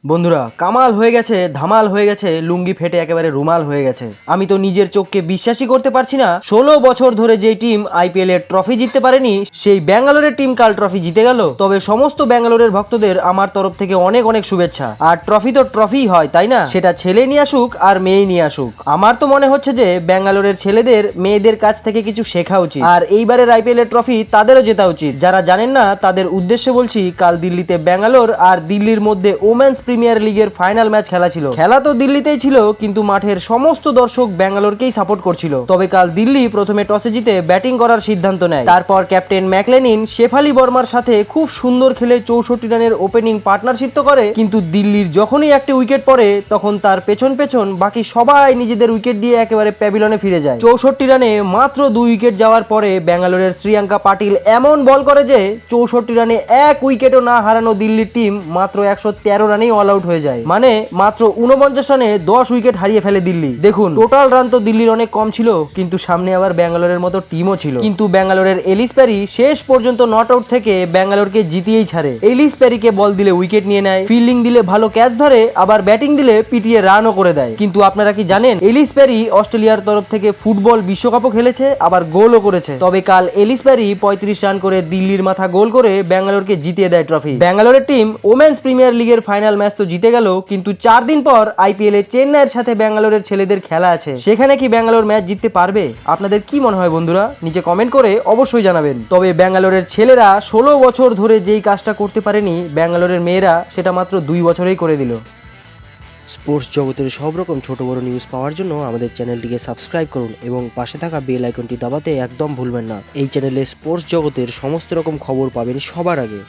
বন্ধুরা কামাল হয়ে গেছে, ধামাল হয়ে গেছে, লুঙ্গি ফেটে একেবারে রুমাল হয়ে গেছে। আমি তো নিজের চোখকে বিশ্বাসই করতে পারছি না। 16 বছর ধরে যে টিম আইপিএল এর ট্রফি জিততে পারেনি, সেই ব্যাঙ্গালোরের টিম কাল ট্রফি জিতে গেল। তবে সমস্ত ব্যাঙ্গালোরের ভক্তদের আমার তরফ থেকে অনেক অনেক শুভেচ্ছা। আর ট্রফি তো ট্রফি হয়, তাই না? সেটা ছেলে নিয়ে আসুক আর মেয়ে নিয়ে আসুক। আমার তো মনে হচ্ছে যে ব্যাঙ্গালোরের ছেলেদের মেয়েদের কাছ থেকে কিছু শেখা উচিত, আর এইবারের আইপিএল এর ট্রফি তাদেরও জেতা উচিত। যারা জানেন না তাদের উদ্দেশ্যে বলছি, কাল দিল্লিতে ব্যাঙ্গালোর আর দিল্লির মধ্যে ওমেন্স প্রিমিয়ার লিগের ফাইনাল ম্যাচ খেলা ছিল। খেলা তো দিল্লিতেই ছিল, কিন্তু মাঠের সমস্ত দর্শক ব্যাঙ্গালোরকেই সাপোর্ট করছিল। তবে কাল দিল্লি প্রথমে টসে জিতে ব্যাটিং করার সিদ্ধান্ত নেয়। তারপর ক্যাপ্টেন ম্যাকলেনিন শেফালি বর্মার সাথে খুব সুন্দর খেলে 64 রানের ওপেনিং পার্টনারশিপ তো করে, কিন্তু দিল্লির যখনই একটি উইকেট পড়ে তখন তার পেছন পেছন বাকি সবাই নিজেদের উইকেট দিয়ে একেবারে প্যাভিলনে ফিরে যায়। 64 রানে মাত্র 2 উইকেট যাওয়ার পরে ব্যাঙ্গালোরের শ্রীয়াঙ্কা পাটিল এমন বল করে যে 64 রানে এক উইকেটও না হারানো দিল্লির টিম মাত্র 113 রানেই অল আউট হয়ে যায়। মানে মাত্র 49 রানে 10 উইকেট হারিয়ে ফেলে দিল্লি। দেখুন, টোটাল রান তো দিল্লির অনেক কম ছিল, কিন্তু সামনে আবার ব্যাঙ্গালোরের মতো টিমও ছিল। কিন্তু ব্যাঙ্গালোরের এলিস প্যারি শেষ পর্যন্ত নট আউট থেকে ব্যাঙ্গালোরকে জিতিয়েই ছাড়ে। এলিস প্যারিকে বল দিলে উইকেট নিয়ে নেয়, ফিল্ডিং দিলে ভালো ক্যাচ ধরে, আবার ব্যাটিং দিলে পিটিয়ে রানও করে দেয়। কিন্তু আপনারা কি জানেন, এলিস প্যারি অস্ট্রেলিয়ার তরফ থেকে ফুটবল বিশ্বকাপও খেলেছে, আবার গোলও করেছে। তবে কাল এলিস প্যারি 35 রান করে দিল্লির মাথা গোল করে ব্যাঙ্গালোরকে জিতিয়ে দেয় ট্রফি। ব্যাঙ্গালোরের টিম ওমেন্স প্রিমিয়ার লিগের ফাইনাল ম্যাচ তো জিতে গেল, কিন্তু 4 দিন পর আইপিএল এ চেন্নাইয়ের সাথে ব্যাঙ্গালোরের ছেলেদের খেলা আছে। সেখানে কি ব্যাঙ্গালোর ম্যাচ জিততে পারবে? আপনাদের কি মনে হয় বন্ধুরা? নিচে কমেন্ট করে অবশ্যই জানাবেন। তবে ব্যাঙ্গালোরের ছেলেরা 16 বছর ধরে যেই কাজটা করতে পারেনি, ব্যাঙ্গালোরের মেয়েরা সেটা মাত্র 2 বছরেই করে দিল। স্পোর্টস জগতের সব রকম ছোট বড় নিউজ পাওয়ার জন্য আমাদের চ্যানেলটিকে সাবস্ক্রাইব করুন এবং পাশে থাকা বেল আইকনটি দাবাতে একদম ভুলবেন না। এই চ্যানেলে স্পোর্টস জগতের সমস্ত রকম খবর পাবেন সবার আগে।